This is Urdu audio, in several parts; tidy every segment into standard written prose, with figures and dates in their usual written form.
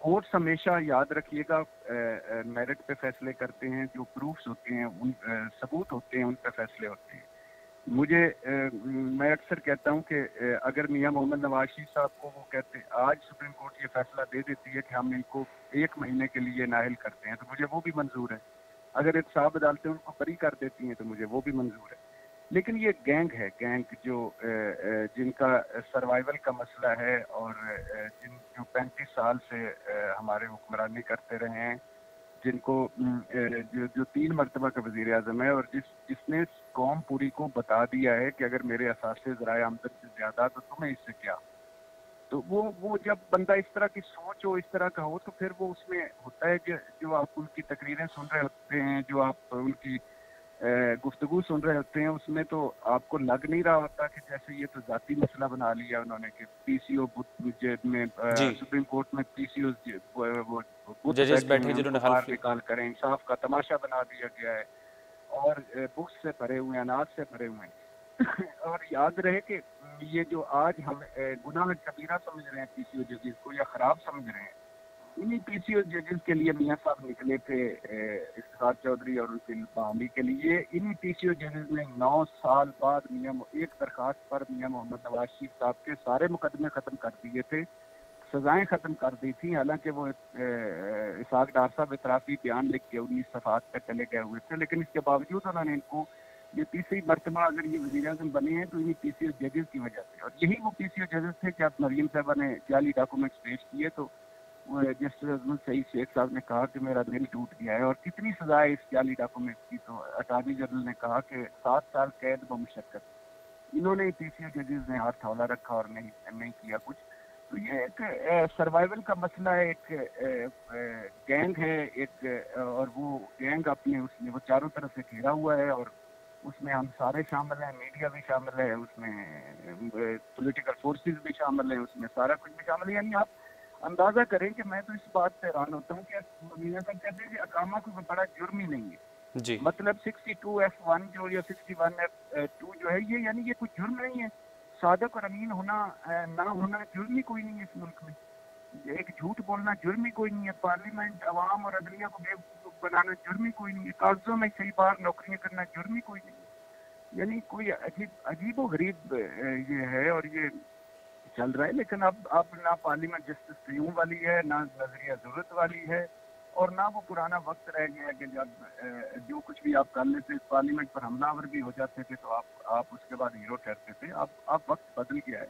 کورٹس ہمیشہ یاد رکھیے گا میرٹ پہ فیصلے کرتے ہیں، جو پروفس ہوتے ہیں، ان ثبوت ہوتے ہیں، ان پہ فیصلے ہوتے ہیں. میں اکثر کہتا ہوں کہ اگر میاں محمد نواز شریف صاحب کو وہ کہتے ہیں آج سپریم کورٹ یہ فیصلہ دے دیتی ہے کہ ہم ان کو 1 مہینے کے لیے نااہل کرتے ہیں، تو مجھے وہ بھی منظور ہے. اگر احتساب عدالتیں ان کو بری کر دیتی ہیں تو مجھے وہ بھی منظور ہے. لیکن یہ گینگ ہے، گینگ جو جن کا سروائیول کا مسئلہ ہے، اور جو 35 سال سے ہمارے حکمرانی کرتے رہے ہیں، جن کو جو 3 مرتبہ کا وزیر اعظم ہے، اور جس نے قوم پوری کو بتا دیا ہے کہ اگر میرے اثاثے ذرائع آمدن سے زیادہ تو تمہیں اس سے کیا. تو وہ جب بندہ اس طرح کی سوچ ہو، اس طرح کا ہو، تو پھر وہ اس میں ہوتا ہے کہ جو آپ ان کی تقریریں سن رہے ہوتے ہیں، جو آپ ان کی گفتگو سن رہے ہوتے ہیں، اس میں تو آپ کو لگ نہیں رہا ہوتا کہ جیسے یہ تو ذاتی مسئلہ بنا لیا انہوں نے کہ پی سی او میں سپریم کورٹ میں پی سی او ججز بیٹھے جنہوں نے باہر نکال کر انصاف کا تماشا بنا دیا گیا ہے، اور بکس سے بھرے ہوئے ہیں، اناج سے بھرے ہوئے ہیں. اور یاد رہے کہ یہ جو آج ہم گناہ کبیرہ سمجھ رہے ہیں پی سی او ججز کو، یا خراب سمجھ رہے ہیں، انہی پی سی او ججز کے لیے میاں صاحب نکلے تھے افتخار چودھری اور ان کی بحالی کے لیے. انہی پی سی او ججز نے 9 سال بعد ایک درخواست پر میاں محمد نواز شریف صاحب کے سارے مقدمے ختم کر دیے تھے، سزائیں ختم کر دی تھیں. حالانکہ وہ اسحاق ڈار صاحب اعترافی بیان لکھ کے 19 صفحات پہ چلے گئے ہوئے تھے، لیکن اس کے باوجود انہوں نے ان کو یہ تیسری مرتبہ اگر یہ وزیر اعظم بنے ہیں تو انہیں پی سی او ججز کی وجہ سے. اور یہی وہ پی سی او ججز تھے کہ اب مریم صاحبہ نے جعلی ڈاکومنٹس پیش کیے تو جسٹس عظمت سعید شیخ صاحب نے کہا کہ میرا دل ٹوٹ گیا ہے. اور کتنی سزا ہے اس جعلی ڈاکومنٹس کی، تو اٹارنی جنرل نے کہا کہ 7 سال قید بمشقت. انہوں نے پی سی او ججز نے ہاتھ تھولا رکھا اور نہیں کیا کچھ. تو یہ ایک سروائیول کا مسئلہ ہے، ایک گینگ ہے، ایک اور وہ گینگ اپنے اس میں وہ چاروں طرف سے گھیرا ہوا ہے، اور اس میں ہم سارے شامل ہیں، میڈیا بھی شامل ہے، اس میں پولیٹیکل فورسز بھی شامل ہیں، اس میں سارا کچھ بھی شامل ہے. یعنی آپ اندازہ کریں کہ میں تو اس بات پہ حیران ہوتا ہوں کہ میاں صاحب کہتے ہیں کہ اقامہ کوئی بڑا جرم ہی نہیں ہے جی. مطلب 62F1 جو یا 61F2 جو ہے یہ یعنی یہ کوئی جرم نہیں ہے. صادق اور امین ہونا نہ ہونا جرم ہی کوئی نہیں ہے اس ملک میں. ایک جھوٹ بولنا جرم ہی کوئی نہیں ہے. پارلیمنٹ عوام اور عدلیہ کو بیوقوف بنانا جرم ہی کوئی نہیں ہے. کاغذوں میں کئی بار نوکریاں کرنا جرم ہی کوئی نہیں ہے. یعنی کوئی عجیب و غریب یہ ہے اور یہ چل رہا ہے. لیکن اب نہ پارلیمنٹ جسٹس قیوم والی ہے، نہ نظریہ ضرورت والی ہے، اور نہ وہ پرانا وقت رہ گیا ہے کہ جب جو کچھ بھی آپ کر لیتے پارلیمنٹ پر حملہ آور بھی ہو جاتے تھے تو آپ اس کے بعد ہیرو ٹھہرتے تھے. اب وقت بدل گیا ہے،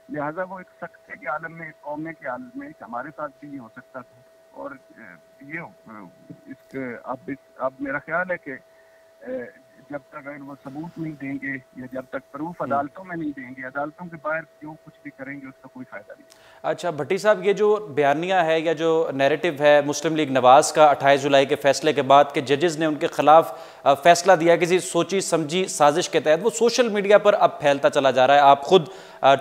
لہٰذا وہ ایک سکتے کے عالم میں، ایک قوم کے عالم میں ہمارے ساتھ بھی یہ ہو سکتا تھا. اور یہ اب میرا خیال ہے کہ جب تک اگر وہ ثبوت نہیں دیں گے یا جب تک پروف عدالتوں میں نہیں دیں گے، عدالتوں کے باہر جو کچھ بھی کریں گے اس کا کوئی فائدہ نہیں. اچھا بھٹی صاحب، یہ جو بیانیہ ہے یا جو نیریٹو ہے مسلم لیگ نواز کا 28 جولائی کے فیصلے کے بعد کہ ججز نے ان کے خلاف فیصلہ دیا کسی سوچی سمجھی سازش کے تحت، وہ سوشل میڈیا پر اب پھیلتا چلا جا رہا ہے. آپ خود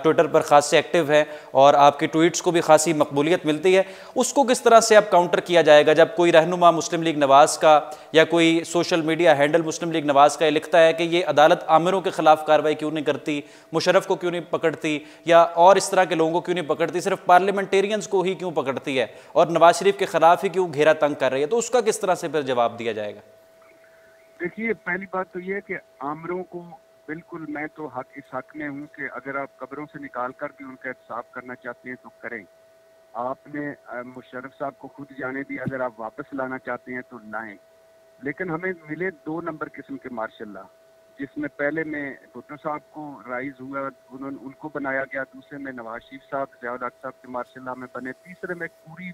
ٹویٹر پر خاص سے ایکٹیو ہیں اور آپ کی ٹویٹس کو بھی خاصی مقبولیت ملتی ہے. اس کو کس طرح سے اب کاؤنٹر کیا جائے گا جب کوئی رہنما مسلم لیگ نواز کا یا کوئی سوشل میڈیا ہینڈل مسلم لیگ نواز کا یہ لکھتا ہے کہ یہ عدالت عامروں کے خلاف کارروائی کیوں نہیں کرتی، مشرف کو کیوں نہیں پکڑتی، یا اور اس طرح کے لوگوں کو کیوں نہیں پکڑتی، صرف پارلیمنٹیرینز کو ہی کیوں پکڑتی ہے، اور نواز شریف کے خلاف ہی کیوں گھیرا تنگ کر رہی ہے، تو اس کا کس طرح سے پھر جواب دیا جائے گا؟ دیکھیے، پہلی بات تو یہ ہے کہ عامروں کو بالکل میں تو اس حق میں ہوں کہ اگر آپ قبروں سے نکال کر بھی ان کا احتساب کرنا چاہتے ہیں تو کریں. آپ نے مشرف صاحب کو خود جانے دی، اگر آپ واپس لانا چاہتے ہیں تو لائیں. لیکن ہمیں ملے 2 نمبر قسم کے مارشل لا، جس میں پہلے میں بھٹو صاحب کو رائز ہوا، ان کو بنایا گیا. دوسرے میں نواز شریف صاحب، ضیاء الحق صاحب کے مارشل لا میں بنے. تیسرے میں پوری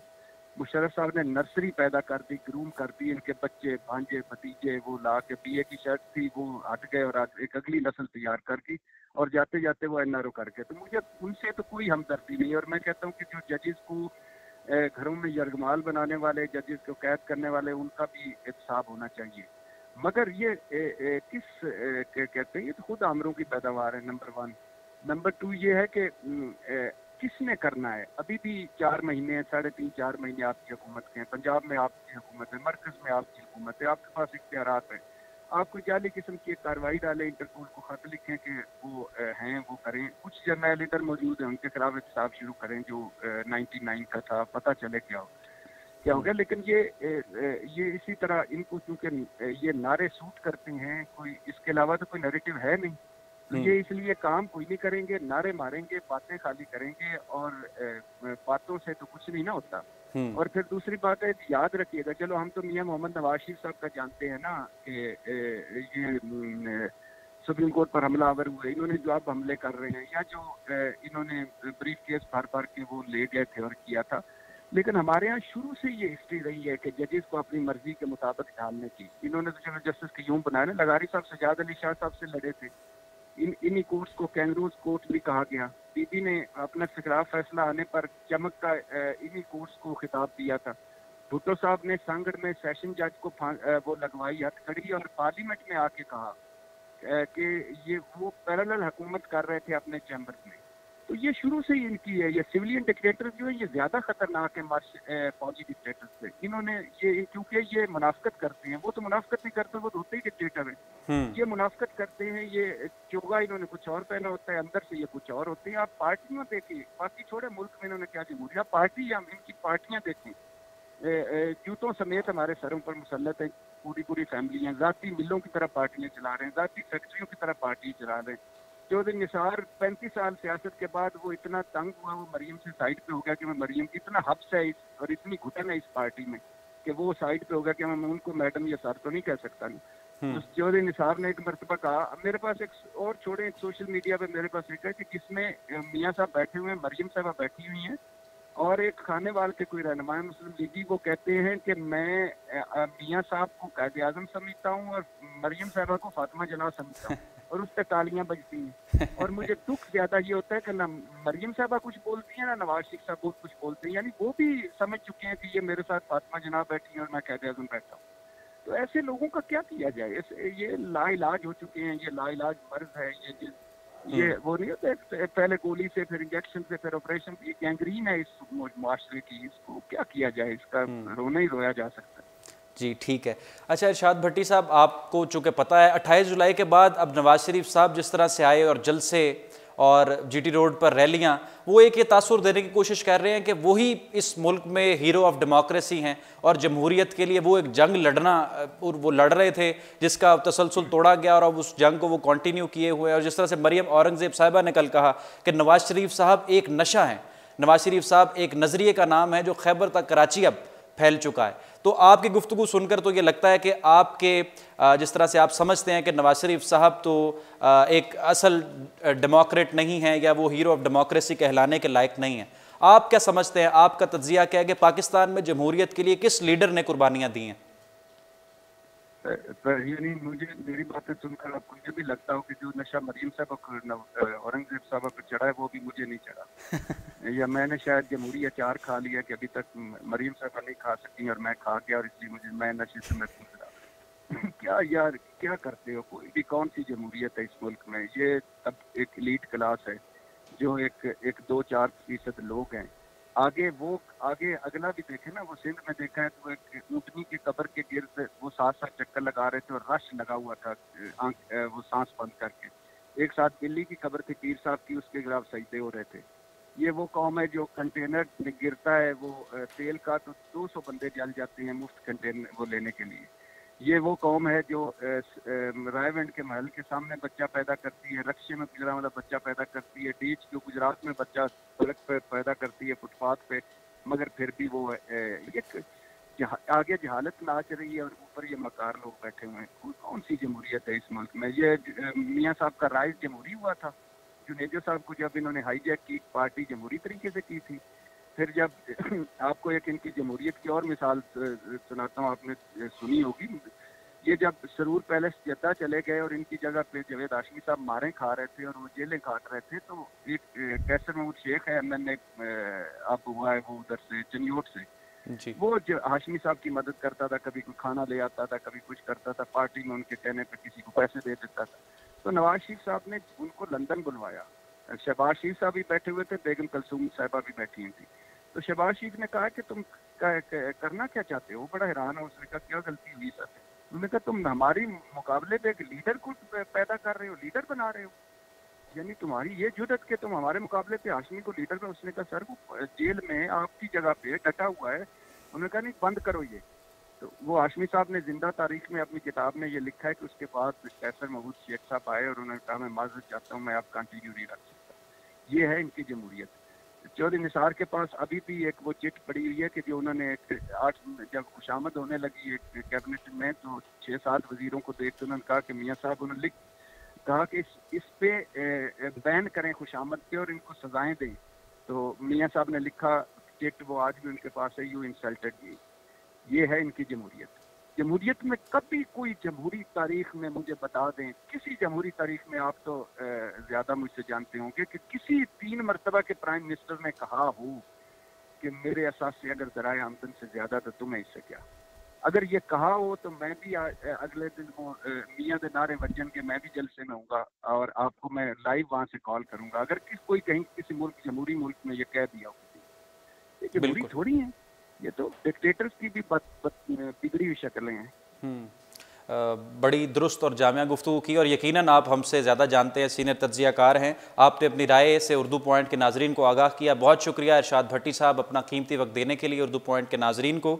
مشرف صاحب نے نرسری پیدا کر دی، گروم کر دی. ان کے بچے، بھانجے، بھتیجے وہ لا کے BA کی شرط تھی وہ ہٹ گئے اور آج ایک اگلی نسل تیار کر دی، اور جاتے جاتے وہ NRO کر گئے. تو مجھے ان سے تو کوئی ہمدردی نہیں. اور میں کہتا ہوں کہ جو ججز کو گھروں میں یرغمال بنانے والے، ججز کو قید کرنے والے، ان کا بھی احتساب ہونا چاہیے. مگر یہ کس کہتے ہیں، یہ تو خود عامروں کی پیداوار ہے، نمبر 1. نمبر 2 یہ ہے کہ کس نے کرنا ہے. ابھی بھی 4 مہینے 3.5-4 مہینے آپ کی حکومت کے ہیں. پنجاب میں آپ کی حکومت ہے، مرکز میں آپ کی حکومت ہے، آپ کے پاس اختیارات ہیں. آپ کوئی جعلی قسم کی ایک کارروائی ڈالیں، انٹرپول کو خط لکھیں کہ وہ ہیں وہ کریں. کچھ جرنیل ادھر موجود ہیں، ان کے خلاف احتساب شروع کریں جو 99 کا تھا، پتہ چلے کیا ہو. کیا ہو گیا. لیکن یہ اسی طرح ان کو چونکہ یہ نعرے سوٹ کرتے ہیں, کوئی اس کے علاوہ تو کوئی نیریٹو ہے نہیں, تو یہ اس لیے کام کوئی نہیں کریں گے, نعرے ماریں گے, باتیں خالی کریں گے, اور باتوں سے تو کچھ نہیں نہ ہوتا. اور پھر دوسری بات ہے, یاد رکھیے گا, چلو ہم تو میاں محمد نواز شریف صاحب کا جانتے ہیں نا کہ یہ سپریم کورٹ پر حملہ آور ہوئے, انہوں نے جو اب حملے کر رہے ہیں, یا جو انہوں نے بریف کیس بھر بھر کے وہ لے گئے تھے اور کیا تھا. لیکن ہمارے ہاں شروع سے یہ ہسٹری رہی ہے کہ ججز کو اپنی مرضی کے مطابق ڈالنے کی. انہوں نے تو چلو جسٹس قیوم بنایا نا, لغاری صاحب سجاد علی شاہ صاحب سے لڑے تھے, انہی کورٹس کو کینگروز کورٹ بھی کہا گیا. بی بی نے اپنا خلاف فیصلہ آنے پر چمک کا انہی کورٹس کو خطاب دیا تھا. بھٹو صاحب نے سانگڑ میں سیشن جج کو وہ لگوائی ہتھ کڑی, اور پارلیمنٹ میں آ کے کہا کہ یہ وہ پیرالل حکومت کر رہے تھے اپنے چیمبرز میں. تو یہ شروع سے ہی ان کی ہے. یہ سویلین ڈکٹیٹر جو ہے یہ زیادہ خطرناک ہے فوجی ڈکٹیٹر سے. انہوں نے یہ کیونکہ یہ منافقت کرتے ہیں, وہ تو منافقت نہیں کرتے, وہ تو ہوتے ہی ڈکٹیٹر ہیں. یہ منافقت کرتے ہیں, یہ چوگا انہوں نے کچھ اور پہنا ہوتا ہے, اندر سے یہ کچھ اور ہوتے ہیں. آپ پارٹیوں دیکھیں, باقی چھوڑے ملک میں انہوں نے کیا جمہوریہ پارٹی, ہم ان کی پارٹیاں دیکھیں, جوتوں سمیت ہمارے سروں پر مسلط ہیں پوری فیملیاں. ذاتی ملوں کی طرح پارٹیاں چلا رہے ہیں, ذاتی فیکٹریوں کی طرح پارٹی چلا رہے ہیں. چودھری نثار 35 سال سیاست کے بعد وہ اتنا تنگ ہوا, وہ مریم سے سائڈ پہ ہو گیا کہ میں مریم کی اتنا حبس ہے اور اتنی گھٹن ہے اس پارٹی میں کہ وہ سائڈ پہ ہو گیا کہ میں ان کو میڈم یا سر تو نہیں کہہ سکتا. نہیں, چودھری نثار نے ایک مرتبہ کہا, میرے پاس ایک اور چھوڑے سوشل میڈیا پہ میرے پاس ایک ہے کہ جس میں میاں صاحب بیٹھے ہوئے ہیں, مریم صاحبہ بیٹھی ہوئی ہیں, اور ایک کھانے والے کے کوئی رہنما مسلم لیگی, وہ کہتے ہیں کہ میں میاں صاحب کو قائد اعظم سمجھتا ہوں اور مریم صاحبہ کو فاطمہ جناح سمجھتا ہوں, اور اس پہ تالیاں بجتی ہیں. اور مجھے دکھ زیادہ یہ ہوتا ہے کہ نہ مریم صاحبہ کچھ بولتی ہیں, نہ نواز شریف صاحب کچھ بولتے ہیں. یعنی وہ بھی سمجھ چکے ہیں کہ یہ میرے ساتھ فاطمہ جناح بیٹھی ہیں اور میں قائد اعظم بیٹھا ہوں. تو ایسے لوگوں کا کیا کیا جائے, یہ لا علاج ہو چکے ہیں, یہ لا علاج مرض ہے. یہ وہ نہیں ہوتا, پہلے گولی سے, پھر انجیکشن سے, پھر آپریشن. یہ گینگرین ہے اس معاشرے کی, اس کو کیا کیا جائے, اس کا رونا ہی رویا جا سکتا ہے. جی ٹھیک ہے. اچھا ارشاد بھٹی صاحب, آپ کو چونکہ پتہ ہے 28 جولائی کے بعد اب نواز شریف صاحب جس طرح سے آئے اور جلسے اور جی ٹی روڈ پر ریلیاں, وہ ایک یہ تاثر دینے کی کوشش کر رہے ہیں کہ وہی اس ملک میں ہیرو آف ڈیموکریسی ہیں, اور جمہوریت کے لیے وہ ایک جنگ لڑنا وہ لڑ رہے تھے جس کا تسلسل توڑا گیا, اور اب اس جنگ کو وہ کنٹینیو کیے ہوئے. اور جس طرح سے مریم اورنگزیب صاحبہ نے کل کہا کہ نواز شریف صاحب ایک نشہ ہیں, نواز شریف صاحب ایک نظریے کا نام ہے جو خیبر تک کراچی اب پھیل چکا ہے. تو آپ کی گفتگو سن کر تو یہ لگتا ہے کہ آپ کے جس طرح سے آپ سمجھتے ہیں کہ نواز شریف صاحب تو ایک اصل ڈیموکریٹ نہیں ہیں, یا وہ ہیرو آف ڈیموکریسی کہلانے کے لائق نہیں ہیں. آپ کیا سمجھتے ہیں, آپ کا تجزیہ کیا ہے کہ پاکستان میں جمہوریت کے لیے کس لیڈر نے قربانیاں دی ہیں؟ یعنی مجھے میری باتیں سن کر آپ کو یہ بھی لگتا ہو کہ جو نشہ مریم صاحب اورنگزیب صاحب پہ چڑھا ہے وہ بھی مجھے نہیں چڑھا, یا میں نے شاید جمہوری اچار کھا لیا کہ ابھی تک مریم صاحب نہیں کھا سکتی اور میں کھا گیا, اور اس لیے میں نشے سے محفوظ رہا. کیا یار کیا کرتے ہو, کوئی بھی کون سی جمہوریت ہے اس ملک میں. یہ اب ایک ایلیٹ کلاس ہے جو ایک 2-4% لوگ ہیں. آگے اگلا بھی دیکھیں نا, وہ سندھ میں دیکھا ہے تو ایک اونٹنی کی قبر کے گرد وہ 7 چکر لگا رہے تھے اور رش لگا ہوا تھا وہ سانس بند کر کے. ایک ساتھ دلی کی قبر تھی پیر صاحب کی, اس کے خلاف سجدے ہو رہے تھے. یہ وہ قوم ہے جو کنٹینر میں گرتا ہے وہ تیل کا تو 200 بندے جل جاتے ہیں مفت کنٹینر وہ لینے کے لیے. یہ وہ قوم ہے جو رائے ونڈ کے محل کے سامنے بچہ پیدا کرتی ہے, رکشے میں گزرا والا بچہ پیدا کرتی ہے, ڈیچ جو گجرات میں بچہ سڑک پہ پیدا کرتی ہے فٹ پاتھ پہ, مگر پھر بھی وہ آگے جہالت ناچ رہی ہے اور اوپر یہ مکار لوگ بیٹھے ہوئے ہیں. کون سی جمہوریت ہے اس ملک میں. یہ میاں صاحب کا رائز جمہوری ہوا تھا, جنیجو صاحب کو جب انہوں نے ہائی جیک کی, پارٹی جمہوری طریقے سے کی تھی. پھر جب آپ کو ایک ان کی جمہوریت کی اور مثال سناتا ہوں, آپ نے سنی ہوگی, یہ جب سرور پیلس جدہ چلے گئے اور ان کی جگہ پہ جاوید ہاشمی صاحب ماریں کھا رہے تھے اور وہ جیلیں کاٹ رہے تھے, تو ایک کیسر محمود شیخ ہے ایم این اے اب ہوا ہے وہ ادھر سے چنیوٹ سے, وہ ہاشمی صاحب کی مدد کرتا تھا, کبھی کوئی کھانا لے آتا تھا, کبھی کچھ کرتا تھا, پارٹی میں ان کے کہنے پہ کسی کو پیسے دے دیتا تھا. تو نواز شریف صاحب نے ان کو لندن بلوایا, شہباز شریف صاحب بھی بیٹھے ہوئے تھے, بیگم کلثوم صاحبہ بھی بیٹھی ہوئی تھی. تو شہباز شریف نے کہا کہ تم کرنا کیا چاہتے ہو, بڑا حیران ہو. اس نے کہا کیا غلطی ہوئی سر. انہوں نے کہا تم ہماری مقابلے پہ ایک لیڈر کو پیدا کر رہے ہو, لیڈر بنا رہے ہو, یعنی تمہاری یہ جرأت کہ تم ہمارے مقابلے پہ ہاشمی کو لیڈر میں. اس نے کہا سر وہ جیل میں آپ کی جگہ پہ ڈٹا ہوا ہے, انہوں نے کہا نہیں بند کرو یہ. تو وہ ہاشمی صاحب نے زندہ تاریخ میں اپنی کتاب میں یہ لکھا ہے کہ اس کے بعد پروفیسر محمود شیخ صاحب آئے اور انہوں نے کہا میں معذرت چاہتا ہوں، میں آپ کنٹینیو نہیں رکھ سکتا. یہ ہے ان کی جمہوریت. چودھری نثار کے پاس ابھی بھی ایک وہ چٹ پڑی ہوئی ہے کہ جو انہوں نے جب خوشامد ہونے لگی ایک کیبنٹ میں تو 6-7 وزیروں کو دیکھ کے انہوں نے کہا کہ میاں صاحب، انہوں نے کہا کہ اس پہ بین کریں خوشامد پہ اور ان کو سزائیں دیں. تو میاں صاحب نے لکھا چٹ، وہ آج بھی ان کے پاس ہے، یو انسلٹڈ می. یہ ہے ان کی جمہوریت. جمہوریت میں کبھی کوئی جمہوری تاریخ میں مجھے بتا دیں، کسی جمہوری تاریخ میں، آپ تو زیادہ مجھ سے جانتے ہوں گے، کہ کسی 3 مرتبہ کے پرائم منسٹر نے کہا ہو کہ میرے اثاثے اگر ذرائع آمدن سے زیادہ تو تمہیں اس سے کیا. اگر یہ کہا ہو تو میں بھی اگلے دن میاں دے نعرے وجن کے میں بھی جلسے میں ہوں گا اور آپ کو میں لائیو وہاں سے کال کروں گا. اگر کوئی کہیں کسی ملک جمہوری ملک میں یہ کہہ دیا ہو، یہ جمہوری تھوڑی ہیں، یہ تو ڈکٹیٹرز کی بھی بگڑی ہوئی شکلیں ہیں. بڑی درست اور جامعہ گفتگو کی، اور یقیناً آپ ہم سے زیادہ جانتے ہیں، سینئر تجزیہ کار ہیں. آپ نے اپنی رائے سے اردو پوائنٹ کے ناظرین کو آگاہ کیا. بہت شکریہ ارشاد بھٹی صاحب اپنا قیمتی وقت دینے کے لیے اردو پوائنٹ کے ناظرین کو.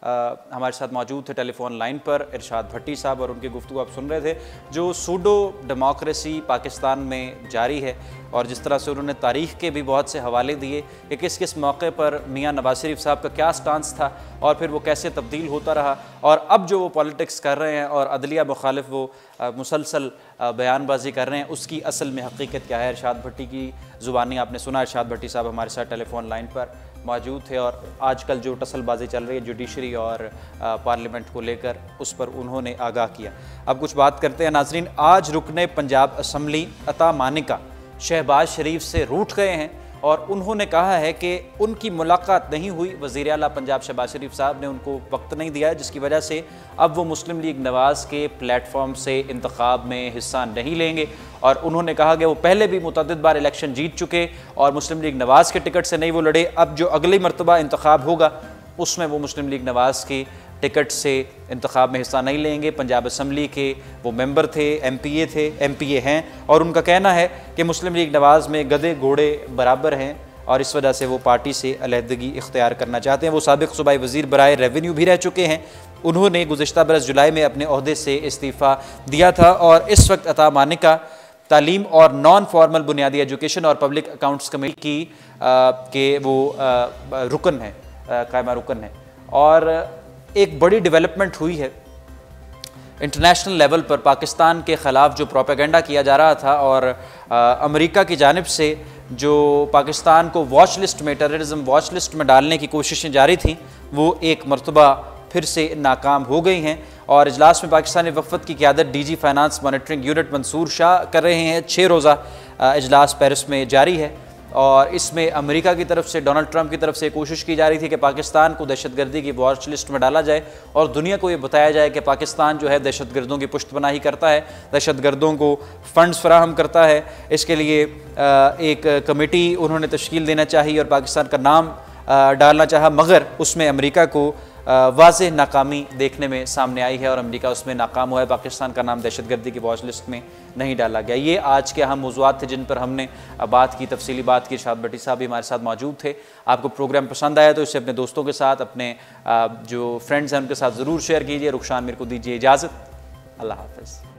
ہمارے ساتھ موجود تھے ٹیلی فون لائن پر ارشاد بھٹی صاحب، اور ان کی گفتگو آپ سن رہے تھے جو سوڈو ڈیموکریسی پاکستان میں جاری ہے، اور جس طرح سے انہوں نے تاریخ کے بھی بہت سے حوالے دیے کہ کس کس موقع پر میاں نواز شریف صاحب کا کیا سٹانس تھا اور پھر وہ کیسے تبدیل ہوتا رہا، اور اب جو وہ پالیٹکس کر رہے ہیں اور عدلیہ مخالف وہ مسلسل بیان بازی کر رہے ہیں، اس کی اصل میں حقیقت کیا ہے. ارشاد بھٹی کی زبانی آپ نے سنا. ارشاد بھٹی صاحب ہمارے ساتھ ٹیلی فون لائن پر موجود تھے، اور آج کل جو ٹسل بازی چل رہی ہے جوڈیشری اور پارلیمنٹ کو لے کر، اس پر انہوں نے آگاہ کیا. اب کچھ بات کرتے ہیں ناظرین. آج رکن پنجاب اسمبلی عطا مانیکا شہباز شریف سے روٹھ گئے ہیں، اور انہوں نے کہا ہے کہ ان کی ملاقات نہیں ہوئی. وزیر اعلیٰ پنجاب شہباز شریف صاحب نے ان کو وقت نہیں دیا ہے، جس کی وجہ سے اب وہ مسلم لیگ نواز کے پلیٹ فارم سے انتخاب میں حصہ نہیں لیں گے. اور انہوں نے کہا کہ وہ پہلے بھی متعدد بار الیکشن جیت چکے اور مسلم لیگ نواز کے ٹکٹ سے نہیں وہ لڑے. اب جو اگلی مرتبہ انتخاب ہوگا اس میں وہ مسلم لیگ نواز کی ٹکٹ سے انتخاب میں حصہ نہیں لیں گے. پنجاب اسمبلی کے وہ ممبر تھے، ایم پی اے ہیں، اور ان کا کہنا ہے کہ مسلم لیگ نواز میں گدھے گھوڑے برابر ہیں اور اس وجہ سے وہ پارٹی سے علیحدگی اختیار کرنا چاہتے ہیں. وہ سابق صوبائی وزیر برائے ریونیو بھی رہ چکے ہیں. انہوں نے گزشتہ برس جولائی میں اپنے عہدے سے استعفیٰ دیا تھا، اور اس وقت عطا مانیکا تعلیم اور نان فارمل بنیادی ایجوکیشن اور پبلک اکاؤنٹس کمیٹی کے وہ رکن ہیں، قائمہ رکن ہیں. اور ایک بڑی ڈیولپمنٹ ہوئی ہے انٹرنیشنل لیول پر. پاکستان کے خلاف جو پروپیگنڈا کیا جا رہا تھا اور امریکہ کی جانب سے جو پاکستان کو واچ لسٹ میں، ٹیررزم واچ لسٹ میں ڈالنے کی کوششیں جاری تھیں، وہ ایک مرتبہ پھر سے ناکام ہو گئی ہیں. اور اجلاس میں پاکستانی وفد کی قیادت D G finance monitoring unit Mansoor Shah کر رہے ہیں. 6 روزہ اجلاس پیرس میں جاری ہے، اور اس میں امریکہ کی طرف سے، ڈونلڈ ٹرمپ کی طرف سے کوشش کی جا رہی تھی کہ پاکستان کو دہشت گردی کی واچ لسٹ میں ڈالا جائے اور دنیا کو یہ بتایا جائے کہ پاکستان جو ہے دہشت گردوں کی پشت پناہی کرتا ہے، دہشت گردوں کو فنڈز فراہم کرتا ہے. اس کے لیے ایک کمیٹی انہوں نے تشکیل دینا چاہی اور پاکستان کا نام ڈالنا چاہا، مگر اس میں امریکہ کو واضح ناکامی دیکھنے میں سامنے آئی ہے اور امریکہ اس میں ناکام ہوا ہے. پاکستان کا نام دہشت گردی کی واچ لسٹ میں نہیں ڈالا گیا. یہ آج کے اہم موضوعات تھے جن پر ہم نے بات کی، تفصیلی بات کی. ارشاد بھٹی صاحب بھی ہمارے ساتھ موجود تھے. آپ کو پروگرام پسند آیا تو اسے اپنے دوستوں کے ساتھ، اپنے جو فرینڈز ہیں ان کے ساتھ ضرور شیئر کیجیے. رخشان میر کو دیجیے اجازت. اللہ حافظ.